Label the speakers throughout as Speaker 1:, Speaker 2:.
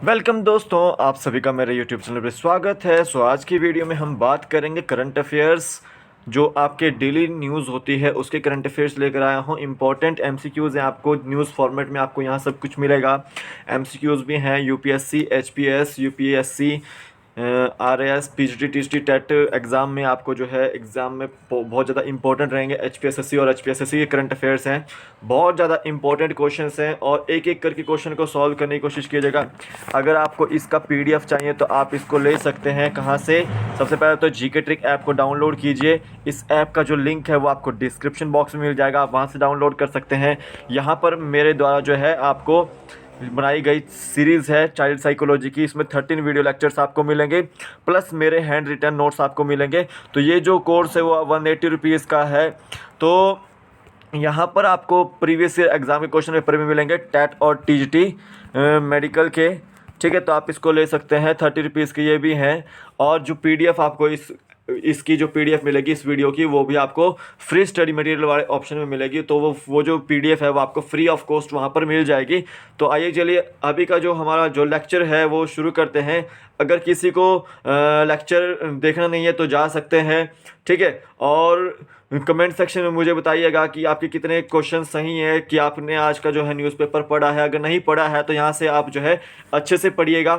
Speaker 1: Welcome दोस्तों, आप सभी का मेरे यूट्यूब चैनल पर स्वागत है। आज की वीडियो में हम बात करेंगे करंट अफेयर्स, जो आपके डेली न्यूज़ होती है उसके करंट अफेयर्स लेकर आया हूँ। इंपॉर्टेंट एमसीक्यूज़ हैं, आपको न्यूज़ फॉर्मेट में आपको यहाँ सब कुछ मिलेगा। एमसीक्यूज़ भी हैं, UPSC, HPS, UPSC, RAS, PGT, TGT, TET exam में आपको जो है एग्ज़ाम में बहुत ज़्यादा इंपॉर्टेंट रहेंगे। एचपीएससी और एचपीएससी के करंट अफेयर्स हैं, बहुत ज़्यादा इंपॉर्टेंट क्वेश्चंस हैं और एक एक करके क्वेश्चन को सॉल्व करने की कोशिश कीजिएगा। अगर आपको इसका पीडीएफ चाहिए तो आप इसको ले सकते हैं। कहाँ से? सबसे पहले तो जीके ट्रिक ऐप को डाउनलोड कीजिए। इस ऐप का जो लिंक है वो आपको डिस्क्रिप्शन बॉक्स में मिल जाएगा, आप वहाँ से डाउनलोड कर सकते हैं। यहाँ पर मेरे द्वारा जो है आपको बनाई गई सीरीज़ है चाइल्ड साइकोलॉजी की, इसमें 13 वीडियो लेक्चर्स आपको मिलेंगे, प्लस मेरे हैंड रिटन नोट्स आपको मिलेंगे। तो ये जो कोर्स है वो 180 रुपीज़ का है। तो यहाँ पर आपको प्रीवियस ईयर एग्ज़ाम के क्वेश्चन पेपर भी मिलेंगे, टेट और टीजीटी मेडिकल के। ठीक है, तो आप इसको ले सकते हैं, 30 रुपीज़ के ये भी हैं। और जो पीडीएफ आपको इसकी जो पीडीएफ मिलेगी इस वीडियो की, वो भी आपको फ्री स्टडी मटेरियल वाले ऑप्शन में मिलेगी। तो वो जो पीडीएफ है वो आपको फ्री ऑफ कॉस्ट वहाँ पर मिल जाएगी। तो आइए चलिए अभी का जो हमारा जो लेक्चर है वो शुरू करते हैं। अगर किसी को लेक्चर देखना नहीं है तो जा सकते हैं, ठीक है। और कमेंट सेक्शन में मुझे बताइएगा कि आपके कितने क्वेश्चन सही हैं, कि आपने आज का जो है न्यूज़पेपर पढ़ा है। अगर नहीं पढ़ा है तो यहाँ से आप जो है अच्छे से पढ़िएगा,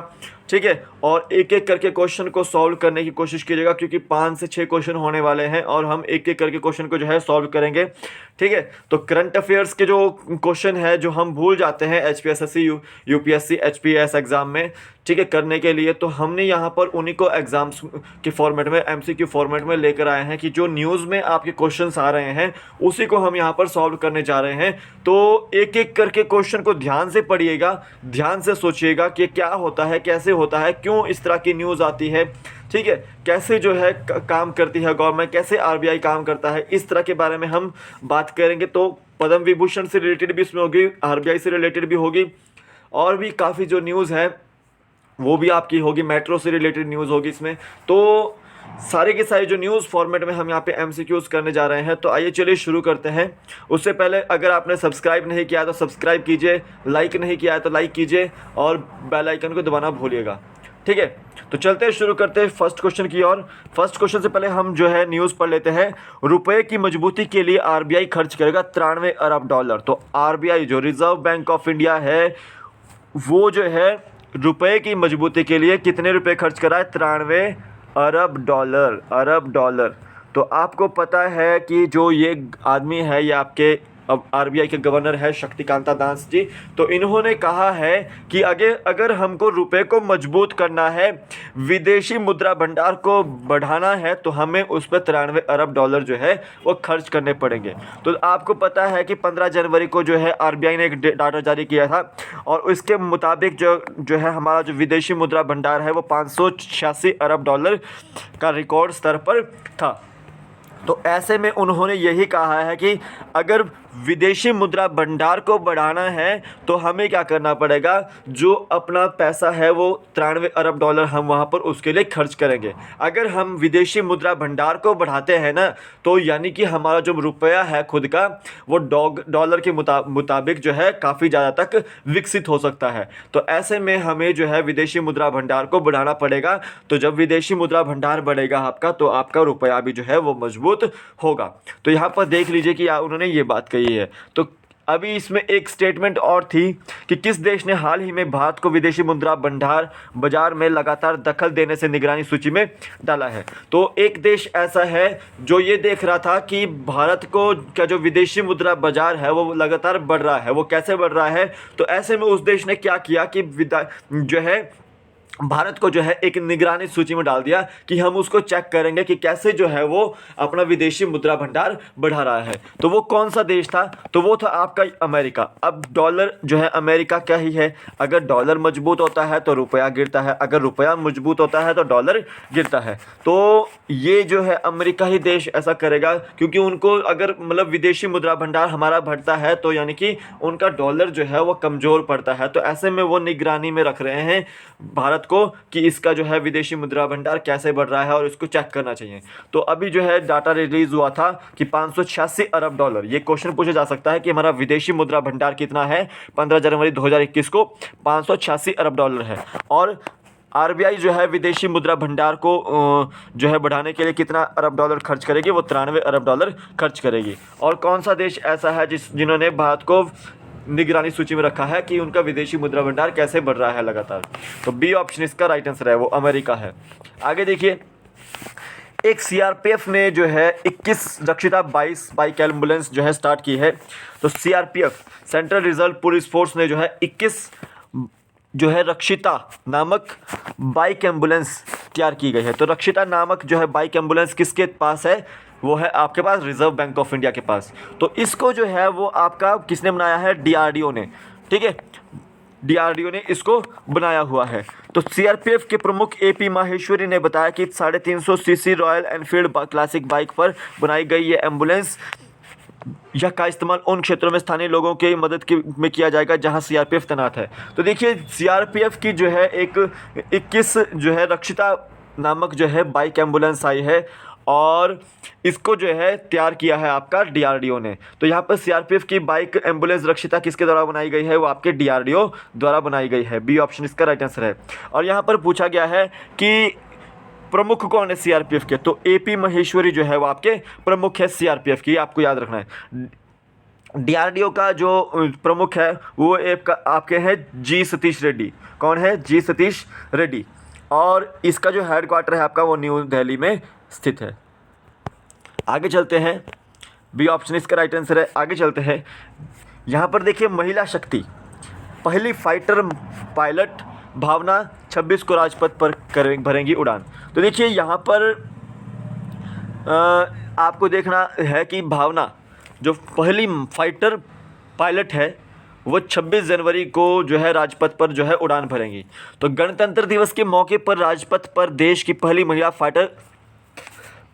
Speaker 1: ठीक है। और एक एक करके क्वेश्चन को सॉल्व करने की कोशिश कीजिएगा, क्योंकि 5 से 6 क्वेश्चन होने वाले हैं और हम एक एक करके क्वेश्चन को जो है सॉल्व करेंगे, ठीक है। तो करंट अफेयर्स के जो क्वेश्चन है जो हम भूल जाते हैं एचपीएससी, यूपीएससी, एचपीएस एग्ज़ाम में, ठीक है, करने के लिए, तो हमने यहाँ पर उन्हीं को एग्ज़ाम्स के फॉर्मेट में, एमसीक्यू फॉर्मेट में लेकर आए हैं कि जो न्यूज़ में आपके क्वेश्चंस आ रहे हैं उसी को हम यहाँ पर सॉल्व करने जा रहे हैं। तो एक एक करके क्वेश्चन को ध्यान से पढ़िएगा, ध्यान से सोचिएगा कि क्या होता है, कैसे होता है, क्यों इस तरह की न्यूज़ आती है, ठीक है, कैसे जो है काम करती है गवर्नमेंट, कैसे आरबीआई काम करता है, इस तरह के बारे में हम बात करेंगे। तो पद्म विभूषण से रिलेटेड भी इसमें होगी, आरबीआई से रिलेटेड भी होगी, और भी काफ़ी जो न्यूज़ है वो भी आपकी होगी, मेट्रो से रिलेटेड न्यूज़ होगी इसमें। तो सारे के सारे जो न्यूज़ फॉर्मेट में हम यहाँ पे एमसीक्यूज़ करने जा रहे हैं। तो आइए चलिए शुरू करते हैं। उससे पहले अगर आपने सब्सक्राइब नहीं किया तो सब्सक्राइब कीजिए, लाइक नहीं किया है तो लाइक कीजिए और बेल आइकन को दबाना भूलिएगा, ठीक है। तो चलते हैं, शुरू करते हैं फर्स्ट क्वेश्चन की ओर। फर्स्ट क्वेश्चन से पहले हम जो है न्यूज़ पढ़ लेते हैं। रुपए की मजबूती के लिए आरबीआई खर्च करेगा 93 अरब डॉलर। तो आरबीआई जो रिजर्व बैंक ऑफ इंडिया है वो जो है रुपए की मजबूती के लिए कितने रुपए खर्च करा है? 93 अरब डॉलर। तो आपको पता है कि जो ये आदमी है, ये आपके अब आरबीआई के गवर्नर है शक्तिकांता दास जी। तो इन्होंने कहा है कि अगर हमको रुपए को मजबूत करना है, विदेशी मुद्रा भंडार को बढ़ाना है, तो हमें उस पर 93 अरब डॉलर जो है वो खर्च करने पड़ेंगे। तो आपको पता है कि 15 जनवरी को जो है आरबीआई ने एक डाटा जारी किया था, और इसके मुताबिक जो है हमारा जो विदेशी मुद्रा भंडार है वो 586 अरब डॉलर का रिकॉर्ड स्तर पर था। तो ऐसे में उन्होंने यही कहा है कि अगर विदेशी मुद्रा भंडार को बढ़ाना है तो हमें क्या करना पड़ेगा, जो अपना पैसा है वो 93 अरब डॉलर हम वहाँ पर उसके लिए खर्च करेंगे। अगर हम विदेशी मुद्रा भंडार को बढ़ाते हैं ना, तो यानी कि हमारा जो रुपया है खुद का वो डॉलर के मुताबिक जो है काफ़ी ज़्यादा तक विकसित हो सकता है। तो ऐसे में हमें जो है विदेशी मुद्रा भंडार को बढ़ाना पड़ेगा। तो जब विदेशी मुद्रा भंडार बढ़ेगा आपका, तो आपका रुपया भी जो है वो मजबूत होगा। तो यहाँ पर देख लीजिए कि उन्होंने ये बात कही है। तो अभी इसमें एक स्टेटमेंट और थी कि किस देश ने हाल ही में भारत को विदेशी मुद्रा भंडार बाजार में लगातार दखल देने से निगरानी सूची में डाला है। तो एक देश ऐसा है जो ये देख रहा था कि भारत को का जो विदेशी मुद्रा बाजार है वो लगातार बढ़ रहा है। वो कैसे बढ़ रहा है? तो ऐसे में उस देश ने क्या किया कि जो है भारत को जो है एक निगरानी सूची में डाल दिया कि हम उसको चेक करेंगे कि कैसे जो है वो अपना विदेशी मुद्रा भंडार बढ़ा रहा है। तो वो कौन सा देश था? तो वो था आपका अमेरिका। अब डॉलर जो है अमेरिका क्या ही है, अगर डॉलर मजबूत होता है तो रुपया गिरता है, अगर रुपया मजबूत होता है तो डॉलर गिरता है। तो ये जो है अमेरिका ही देश ऐसा करेगा, क्योंकि उनको अगर मतलब विदेशी मुद्रा भंडार हमारा बढ़ता है तो यानी कि उनका डॉलर जो है वो कमज़ोर पड़ता है। तो ऐसे में वो निगरानी में रख रहे हैं भारत भारत को कि इसका जो है विदेशी मुद्रा भंडार कैसे बढ़ रहा है और इसको चेक करना चाहिए। तो अभी जो है डाटा रिलीज हुआ था कि 586 अरब डॉलर, ये क्वेश्चन पूछा जा सकता है कि हमारा विदेशी मुद्रा भंडार कितना है। 15 जनवरी 2021 को 586 अरब डॉलर है। और आरबीआई जो है विदेशी मुद्रा भंडार को जो है बढ़ाने के लिए कितना अरब डॉलर खर्च करेगी, वो 93 अरब डॉलर खर्च करेगी। और कौन सा देश ऐसा है जिन्होंने भारत को निगरानी सूची में रखा है कि उनका विदेशी मुद्रा भंडार कैसे बढ़ रहा है लगातार? तो बी ऑप्शन इसका राइट आंसर है, वो अमेरिका है। आगे देखिए, एक सीआरपीएफ ने जो है 21 रक्षिता 22 बाइक एम्बुलेंस जो है स्टार्ट की है। तो CRPF central reserve police force ने जो है 21 जो है रक्षिता नामक बाइक एम्बुलेंस तैयार की गई है। तो रक्षिता नामक जो है बाइक एम्बुलेंस किसके पास है? वो है आपके पास रिजर्व बैंक ऑफ इंडिया के पास। तो इसको जो है वो आपका किसने बनाया है? डीआरडीओ ने। ठीक है, डीआरडीओ ने इसको बनाया हुआ है। तो सीआरपीएफ के प्रमुख एपी माहेश्वरी ने बताया कि 350 CC royal Enfield classic bike पर बनाई गई ये एम्बुलेंस यह का इस्तेमाल उन क्षेत्रों में स्थानीय लोगों की मदद में किया जाएगा जहां सीआरपीएफ तैनात है। तो देखिए, सीआरपीएफ की जो है एक 21 जो है रक्षिता नामक जो है बाइक एम्बुलेंस आई है और इसको जो है तैयार किया है आपका डीआरडीओ ने। तो यहाँ पर सीआरपीएफ की बाइक एम्बुलेंस रक्षिता किसके द्वारा बनाई गई है? वो आपके डीआरडीओ द्वारा बनाई गई है। बी ऑप्शन इसका राइट आंसर है। और यहाँ पर पूछा गया है कि प्रमुख कौन है सीआरपीएफ के? तो एपी महेश्वरी जो है वो आपके प्रमुख है सीआरपीएफ की, आपको याद रखना है। डीआरडीओ का जो प्रमुख है वो एक आपके हैं जी सतीश रेड्डी। कौन है? जी सतीश रेड्डी। और इसका जो हेडक्वार्टर है आपका वो न्यू दिल्ली में स्थित है। आगे चलते हैं, बी ऑप्शन इसका राइट आंसर है। आगे चलते हैं, यहाँ पर देखिए महिला शक्ति पहली फाइटर पायलट भावना 26 को राजपथ पर भरेंगी उड़ान। तो देखिए यहाँ पर आपको देखना है कि भावना जो पहली फाइटर पायलट है वो 26 जनवरी को जो है राजपथ पर जो है उड़ान भरेंगी। तो गणतंत्र दिवस के मौके पर राजपथ पर देश की पहली महिला फाइटर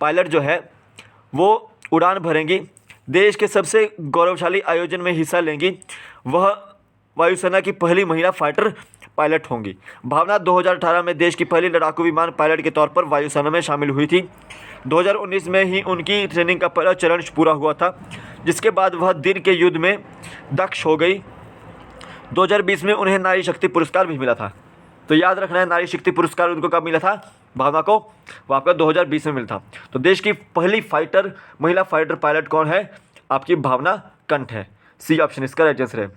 Speaker 1: पायलट जो है वो उड़ान भरेंगी। देश के सबसे गौरवशाली आयोजन में हिस्सा लेंगी। वह वायुसेना की पहली महिला फाइटर पायलट होंगी। भावना 2018 में देश की पहली लड़ाकू विमान पायलट के तौर पर वायुसेना में शामिल हुई थी। 2019 में ही उनकी ट्रेनिंग का पहला चरण पूरा हुआ था, जिसके बाद वह दिन के युद्ध में दक्ष हो गई। 2020 में उन्हें नारी शक्ति पुरस्कार भी मिला था। तो याद रखना है, नारी शक्ति पुरस्कार उनको कब मिला था? भावना को वो आपका 2020 में मिला था। तो देश की पहली महिला फाइटर पायलट कौन है? आपकी भावना कंठ है। सी ऑप्शन इसका राइट आंसर है।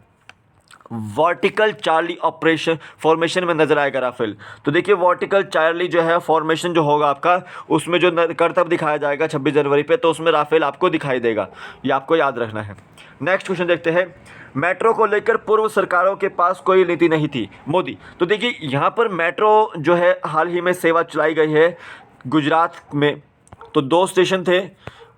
Speaker 1: वर्टिकल चार्ली ऑपरेशन फॉर्मेशन में नजर आएगा राफेल। तो देखिए, वर्टिकल चार्ली जो है फॉर्मेशन जो होगा आपका, उसमें जो करतब दिखाया जाएगा 26 जनवरी पे, तो उसमें राफेल आपको दिखाई देगा। ये आपको याद रखना है। नेक्स्ट क्वेश्चन देखते हैं, मेट्रो को लेकर पूर्व सरकारों के पास कोई नीति नहीं थी, मोदी। तो देखिए, यहाँ पर मेट्रो जो है हाल ही में सेवा चलाई गई है गुजरात में। तो 2 स्टेशन थे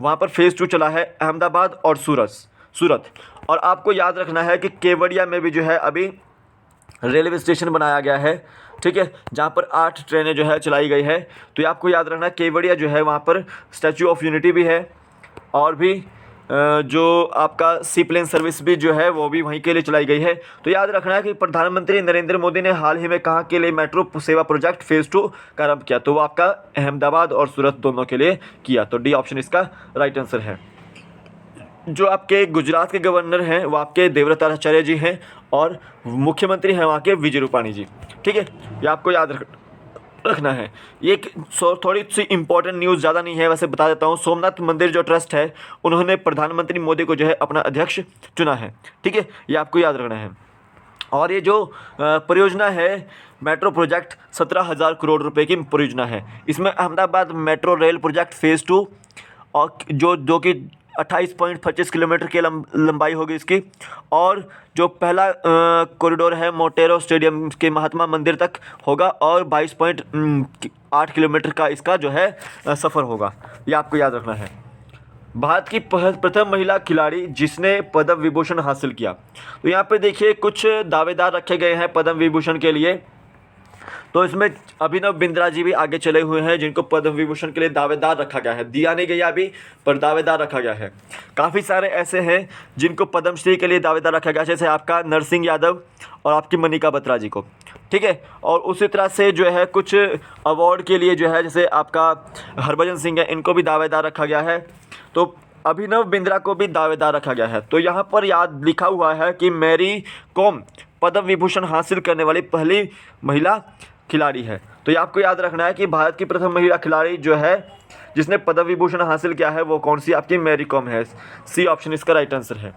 Speaker 1: वहाँ पर, फेज़ 2 चला है, अहमदाबाद और सूरत। और आपको याद रखना है कि केवड़िया में भी जो है अभी रेलवे स्टेशन बनाया गया है। ठीक है, जहाँ पर 8 ट्रेनें जो है चलाई गई है। तो ये आपको याद रखना है, केवड़िया जो है वहाँ पर स्टैचू ऑफ यूनिटी भी है और भी जो आपका सी प्लेन सर्विस भी जो है वो भी वहीं के लिए चलाई गई है। तो याद रखना है कि प्रधानमंत्री नरेंद्र मोदी ने हाल ही में कहाँ के लिए मेट्रो सेवा प्रोजेक्ट फेज़ 2 का आरंभ किया? तो वो आपका अहमदाबाद और सूरत दोनों के लिए किया। तो डी ऑप्शन इसका राइट आंसर है। जो आपके गुजरात के गवर्नर हैं वो आपके देवव्रत आचार्य जी हैं और मुख्यमंत्री हैं वहाँ के विजय रूपाणी जी। ठीक है, ये आपको याद रखना है। ये थोड़ी सी इंपॉर्टेंट न्यूज़, ज़्यादा नहीं है, वैसे बता देता हूँ। सोमनाथ मंदिर जो ट्रस्ट है उन्होंने प्रधानमंत्री मोदी को जो है अपना अध्यक्ष चुना है। ठीक है, ये आपको याद रखना है। और ये जो परियोजना है मेट्रो प्रोजेक्ट 17,000 करोड़ रुपए की परियोजना है। इसमें Ahmedabad metro rail project phase 2 और जो कि 28.25 किलोमीटर की लंबाई होगी इसकी। और जो पहला कॉरिडोर है मोटेरो स्टेडियम के महात्मा मंदिर तक होगा और 22.8 किलोमीटर का इसका जो है सफ़र होगा। ये आपको याद रखना है। भारत की प्रथम महिला खिलाड़ी जिसने पद्म विभूषण हासिल किया। तो यहाँ पे देखिए कुछ दावेदार रखे गए हैं पद्म विभूषण के लिए। तो इसमें अभिनव बिंद्रा जी भी आगे चले हुए हैं जिनको पद्म विभूषण के लिए दावेदार रखा गया है। दिया नहीं गया अभी, पर दावेदार रखा गया है। काफ़ी सारे ऐसे हैं जिनको पद्मश्री के लिए दावेदार रखा गया है, जैसे आपका नरसिंह यादव और आपकी मनिका बत्रा जी को। ठीक है। और उसी तरह से जो है कुछ अवार्ड के लिए जो है जैसे आपका हरभजन सिंह है, इनको भी दावेदार रखा गया है। तो अभिनव बिंद्रा को भी दावेदार रखा गया है। तो यहाँ पर याद लिखा हुआ है कि मैरी कॉम पद्म विभूषण हासिल करने वाली पहली महिला खिलाड़ी है। तो ये आपको याद रखना है कि भारत की प्रथम महिला खिलाड़ी जो है जिसने पद्म विभूषण हासिल किया है वो कौन सी, आपकी मैरी कॉम है। सी ऑप्शन इसका राइट आंसर है।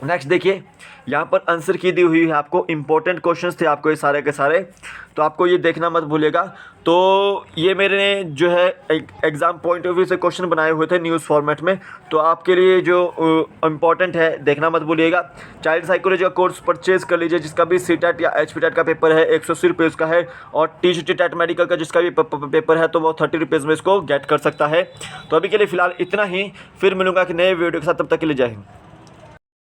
Speaker 1: नेक्स्ट देखिए, यहाँ पर आंसर की दी हुई है आपको, इंपॉर्टेंट क्वेश्चंस थे आपको ये सारे के सारे, तो आपको ये देखना मत भूलिएगा। तो ये मेरे जो है एग्ज़ाम पॉइंट ऑफ व्यू से क्वेश्चन बनाए हुए थे न्यूज़ फॉर्मेट में, तो आपके लिए जो इम्पॉर्टेंट है देखना मत भूलिएगा। चाइल्ड साइकोलॉजी का कोर्स परचेज कर लीजिए, जिसका भी CTET या HPTET का पेपर है 180 रुपये उसका है, और TGT टेट मेडिकल का जिसका भी पेपर है तो वो 30 रुपीज़ में इसको गेट कर सकता है। तो अभी के लिए फ़िलहाल इतना ही, फिर मिलूंगा कि नए वीडियो के साथ, तब तक के लिए जय हिंद।